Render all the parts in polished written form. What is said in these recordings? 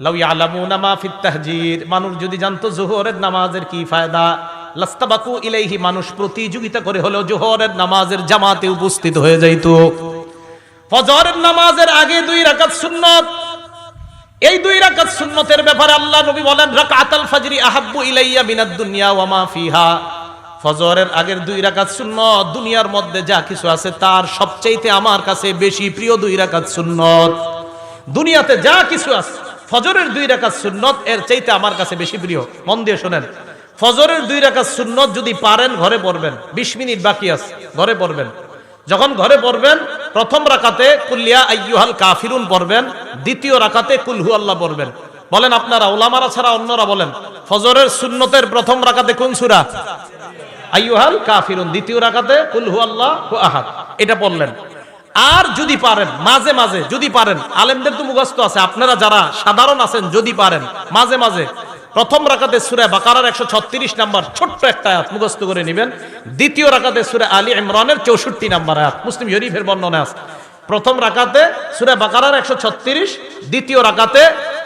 লাউ ইয়ালামুনা মা ফিত তাহজির, মানুষ যদি জানতো জোহরের নামাজের কি ফায়দা, লাস্তাবাকু ইলাইহি, মানুষ প্রতিযোগিতা করে হলেও জোহরের নামাজের জামাতে উপস্থিত হয়ে যাইত। ফজরের নামাজের আগে 2 রাকাত সুন্নত, এই 2 রাকাত সুন্নতের ব্যাপারে আল্লাহ নবী বলেন রাকাতুল ফজরি আহাব্বু ইলাইয়া মিনাদ দুনিয়া ওয়া মা ফিহা। ফজরের আগের 2 রাকাত সুন্নত দুনিয়ার মধ্যে যা কিছু আছে তার সবচাইতে আমার কাছে বেশি প্রিয় 2 রাকাত সুন্নত। দুনিয়াতে যা কিছু আছে ফজরের 2 রাকাত সুন্নত এর চাইতে আমার কাছে বেশি প্রিয়। মন দিয়ে শুনেন, ফজরের 2 রাকাত সুন্নত যদি পারেন ঘরে পড়বেন, 20 মিনিট বাকি আছে, ঘরে পড়বেন। যখন ঘরে পড়বেন প্রথম রাকাতে কুল ইয়া আইয়ুহাল কাফিরুন পড়বেন, দ্বিতীয় রাকাতে কুল হু আল্লাহ পড়বেন। বলেন আপনারা, উলামারা ছাড়া অন্যরা বলেন, ফজরের সুন্নতের প্রথম রাকাতে কোন সূরা? আইয়ুহাল কাফিরুন, দ্বিতীয় রাকাতে কুল হু আল্লাহু আহাদ, এটা পড়লেন। আর যদি পারেন মাঝে মাঝে, যদি পারেন, আলেমদের তো মুখস্থ আছে, আপনারা যারা সাধারণ আছেন যদি পারেন মাঝে মাঝে প্রথম রাকাতে সূরা বাকারার 136 নাম্বার ছোট্ট একটা আয়াত মুখস্থ করে নেবেন। দ্বিতীয় রাকাতে সূরা আলী ইমরানের 64 নাম্বার আয়াত মুসলিম শরীফের বর্ণনা আছে। প্রথম রাকাতে সূরা বাকারার 136, দ্বিতীয় রাকাতে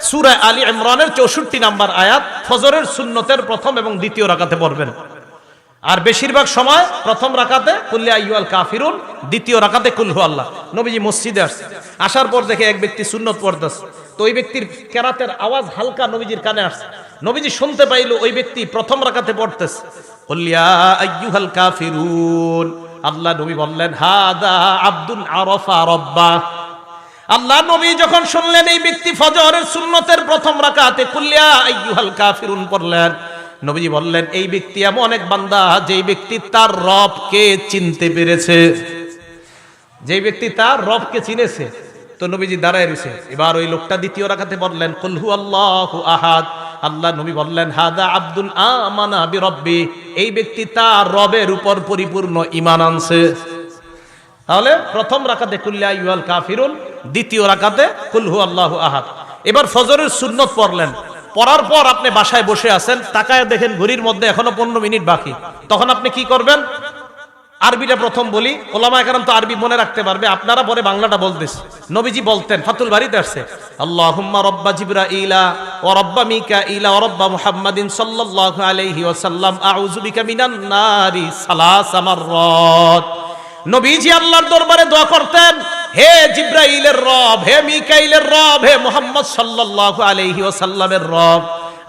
সূরা আলী ইমরানের 64 নাম্বার আয়াত ফজরের সুন্নতের প্রথম এবং দ্বিতীয় রাকাতে পড়বেন। আর বেশিরভাগ সময় প্রথম রাকাতে কুল ইয়া আইয়ুহাল কাফিরুন, দ্বিতীয় রাকাতে কুল হু আল্লাহ। নবীজি মসজিদে আসছে, আসার পর দেখে এক ব্যক্তি সুন্নত পড়তেছে, তো ওই ব্যক্তির কেরাতের আওয়াজ হালকা নবীজির কানে আসছে। নবীজি শুনতে পাইল ওই ব্যক্তি প্রথম রাকাতে পড়তেছে কুল ইয়া আইয়ুহাল কাফিরুন। আল্লাহ নবী বললেন হাদা আব্দুন আরাফা রাব্বা। আল্লাহ নবী যখন শুনলেন এই ব্যক্তি ফজরের সুন্নতের প্রথম রাকাতে কুল ইয়া আইয়ুহাল কাফিরুন পড়লেন, নবীজি বললেন এই ব্যক্তি এমন এক বান্দা যেই ব্যক্তি তার রবকে চিনতে পেরেছে, যেই ব্যক্তি তার রবকে চিনেছে। তো নবীজি দাঁড়ায় রয়েছে। এবার ওই লোকটা দ্বিতীয় রাকাতে বললেন কুল হু আল্লাহু আহাদ। আল্লাহ নবী বললেন হাদা আব্দুন আমানা বিরব্বি, এই ব্যক্তি তার রবের উপর পরিপূর্ণ ঈমান আনছে। তাহলে প্রথম রাকাতে কুল ইয়া আইয়ুহাল কাফিরুন, দ্বিতীয় রাকাতে কুল হু আল্লাহু আহাদ। এবার ফজরের সুন্নত পড়লেন, পড়ার পর আপনি বাসায় বসে আছেন, তাকায় দেখেন ঘড়ির মধ্যে এখনো 15 মিনিট বাকি। তখন আপনি কি করবেন? আরবিটা প্রথম বলি, ওলামায়ে কেরাম তো আরবি মনে রাখতে পারবে, আপনারা পরে বাংলাটা বলতেছি। নবীজি বলতেন, ফাতুল বারীতে আসছে, আল্লাহুম্মা রাব্বা জিবরাইলা ওয়া রাব্বা মিকাইলা ওয়া রাব্বা মুহাম্মাদিন সাল্লাল্লাহু আলাইহি ওয়াসাল্লাম আউযু বিকা মিনান নারি সালাসা মাররাত। নবীজি আল্লাহর দরবারে দোয়া করতেন, হে জিবরাইলের রব, হে মিকাইলের রব, হে মুহাম্মদ সাল্লাল্লাহু আলাইহি ওয়াসাল্লামের রব,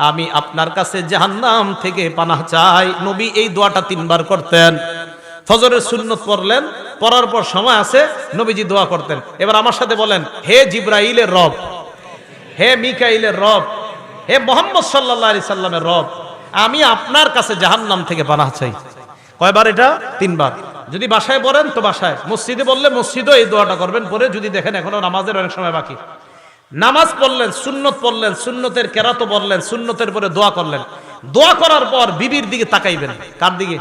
আমি আপনার কাছে জাহান্নাম থেকে পানাহ চাই। নবী এই দোয়াটা 3 বার করতেন। ফজরের সুন্নত পড়লেন, পড়ার পর সময় আছে, নবীজি দোয়া করতেন। এবার আমার সাথে বলেন, হে জিবরাইলের রব, হে মিকাইলের রব, হে মুহাম্মদ সাল্লাল্লাহু আলাইহি সাল্লামের রব, আমি আপনার কাছে জাহান্নাম থেকে পানাহ চাই। কয়বার এটা? 3 বার। যদি বাসায় পড়েন তো বাসায়, মসজিদে বললে মসজিদেও এই দোয়াটা করবেন। পরে যদি দেখেন এখনো নামাজের অনেক সময় বাকি, নামাজ পড়লেন, সুন্নত পড়লেন, সুন্নতের কেরাতও পড়লেন, সুন্নতের পরে দোয়া করলেন। দোয়া করার পর বিবির দিকে তাকাইবেন। কার দিকে?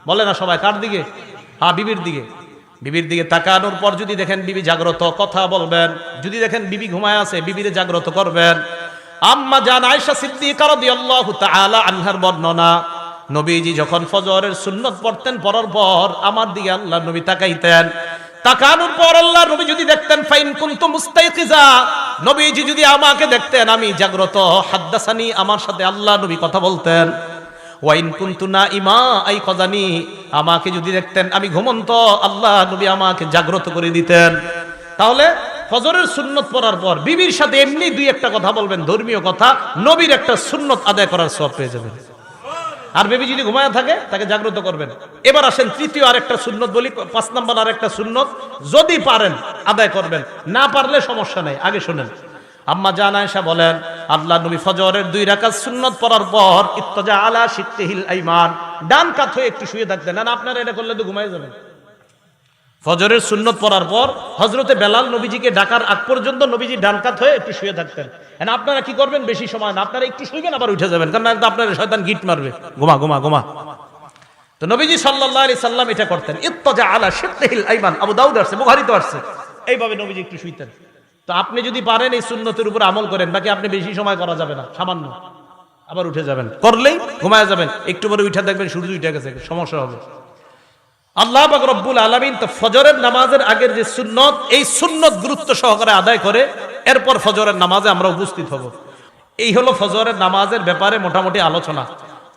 বলে না সবাই, কার দিকে? হ্যাঁ, বিবির দিকে। বিবির দিকে তাকানোর পর যদি দেখেন বিবি জাগ্রত, কথা বলবেন। যদি দেখেন বিবি ঘুমায় আছে, বিবিরে জাগ্রত করবেন। আম্মা জান আয়েশা সিদ্দিকা রাদিয়াল্লাহু তাআলা আনহার বর্ণনা, নবীজি যখন ফজরের সুন্নত পড়তেন, পড়ার পর আমার দিকে আল্লাহ নবী তাকাইতেন। তাকানোর পর আল্লাহ নবী যদি দেখতেন ফাইন কুনতু মুস্তাইকিজা, নবীজি যদি আমাকে দেখতেন আমি জাগ্রত, হাদ্দাসানি, আমার সাথে আল্লাহ নবী কথা বলতেন। ওয়াইন কুনতু নাইমা আইকাযানি, আমাকে যদি দেখতেন আমি ঘুমন্ত, আল্লাহ নবী আমাকে জাগ্রত করে দিতেন। তাহলে ফজরের সুন্নত পড়ার পর বিবির সাথে এমনি 2-1টা কথা বলবেন, ধর্মীয় কথা, নবীর একটা সুন্নত আদায় করার সওয়াব পেয়ে যাবেন। আর বেবি যদি ঘুমায় থাকে তাকে জাগ্রত করবেন। এবার আসেন তৃতীয় আরেকটা সুন্নত বলি, 5 নম্বর আরেকটা সুন্নত, যদি পারেন আদায় করবেন, না পারলে সমস্যা নাই। আগে শুনেন, আম্মা জান আয়েশা বলেন আল্লাহ নবী ফজরের 2 রাকাত সুন্নত পড়ার পর ইত্তাজা আলা শিক্কিহিল আইমান, ডান কাত হয়ে একটু শুয়ে থাকতেন। না আপনারা এটা করলে তো ঘুমায় যাবেন। ফজরের সুন্নত পড়ার পর হযরতে বেলাল নবীজিকে ডাকার আগ পর্যন্ত নবীজি ডান কাত হয়ে একটু শুয়ে থাকতেন। আর আপনারা কি করবেন? বেশি সময় না, আপনারা একটু শুইবেন আবার উঠে যাবেন, কারণ আপনার শয়তান গিট মারবে, ঘুমা ঘুমা ঘুমা। তো নবীজি সাল্লাল্লাহু আলাইহি সাল্লাম এটা করতেন, ইত্তাজা আলা শিক্কিহিল আইমান। আবু দাউদ আসছে, বুখারীতে আসছে, এইভাবে নবীজি একটু শুইতেন। তো আপনি যদি পারেন এই সুন্নতের উপর আমল করেন, বাকি আপনি বেশি সময় করা যাবে না, সামান্য, আবার উঠে যাবেন, করলেই ঘুমায় যাবেন, একটু পরে উঠে দেখবেন সূর্য উঠে গেছে, সমস্যা হবে। আল্লাহ পাক রব্বুল আলামিন তো ফজরের নামাজের আগের যে সুন্নত, এই সুন্নত গুরুত্ব সহকারে আদায় করে এরপর ফজরের নামাজে আমরা উপস্থিত হব। এই হলো ফজরের নামাজের ব্যাপারে মোটামুটি আলোচনা।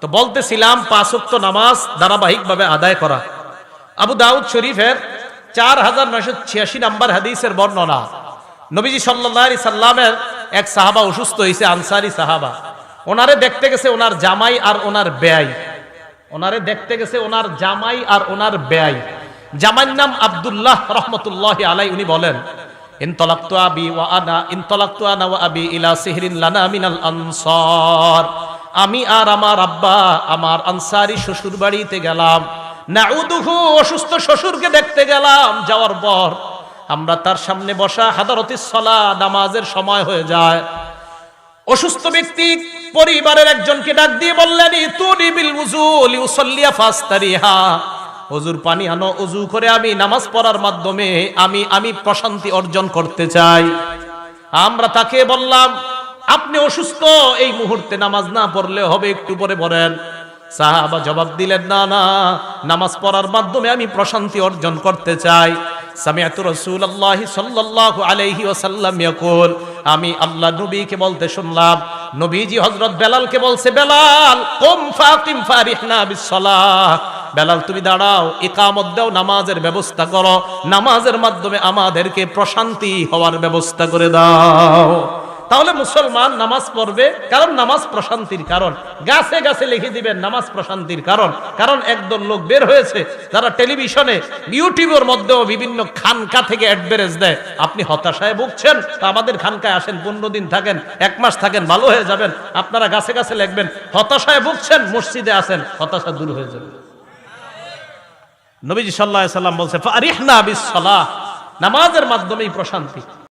তো বলতেছিলাম 5 ওয়াক্ত নামাজ ধারাবাহিকভাবে আদায় করা। আবু দাউদ শরীফের 4986 নম্বর হাদিসের বর্ণনা, নবীজি সাল্লাল্লাহু আলাইহি সাল্লামের এক সাহাবা অসুস্থ হয়েছে, আনসারী সাহাবা। ওনারে দেখতে গেছে ওনার জামাই আর ওনার বেয়াই। ওনারে দেখতে গেছে ওনার জামাই আর ওনার বেয়াই। জামাইর নাম আব্দুল্লাহ রহমতুল্লাহি আলাইহি। উনি বলেন, ইনতালাকতু আনা ওয়া আবি ইলা সিহরিন লানা মিনাল আনসার। আমি আর আমার আব্বা আমার আনসারী শ্বশুর বাড়িতে গেলাম। নাউদুহু, অসুস্থ শ্বশুরকে দেখতে গেলাম। যাওয়ার পর আমরা তার সামনে বসা, হাদারতিস সালাহ, নামাজের সময় হয়ে যায়। অসুস্থ ব্যক্তি পরিবারের একজনকে ডাক দিয়ে বললেন, ইতুনি বিল উযু লিউসাল্লিয়া ফাস্তারিহা। ওযুর পানি আনো, ওযু করে আমি নামাজ পড়ার মাধ্যমে আমি প্রশান্তি অর্জন করতে চাই। আমরা তাকে বললাম, আপনি অসুস্থ, এই মুহূর্তে নামাজ না পড়লে হবে, একটু পরে পড়েন। সাহাবা জবাব দিলেন, না না, নামাজ পড়ার মাধ্যমে আমি প্রশান্তি অর্জন করতে চাই। সামিআতু রাসূলুল্লাহি সাল্লাল্লাহু আলাইহি ওয়াসাল্লাম ইয়াকুল, আমি আল্লাহ নবীকে বলতে শুনলাম, নবীজি হযরত বেলালকে বলছে, বেলাল কুম ফাকিম ফারিহনা বিসসালাহ। বেলাল তুমি দাঁড়াও, ইকামত দাও, নামাজের ব্যবস্থা করো, নামাজের মাধ্যমে আমাদেরকে প্রশান্তি হওয়ার ব্যবস্থা করে দাও। তাহলে মুসলমান নামাজ পড়বে, কারণ নামাজ প্রশান্তির কারণ। গাছে গাছে লিখে দিবেন নামাজ প্রশান্তির কারণ। কারণ একদল লোক বের হয়েছে যারা টেলিভিশনে, ইউটিউবের মধ্যেও বিভিন্ন খানকা থেকে অ্যাডভারেজ দেয়। আপনি হতাশায় ভুগছেন, তা আমাদের খানকায় আসেন, 15 দিন থাকেন, 1 মাস থাকেন, ভালো হয়ে যাবেন। আপনারা গাছে গাছে লিখবেন, হতাশায় ভুগছেন, মসজিদে আসেন, হতাশা দূর হয়ে যাবে। নবীজি সাল্লাল্লাহু আলাইহি সাল্লাম বলছে, ফারিহনা বিসসালাহ, নামাজের মাধ্যমেই প্রশান্তি।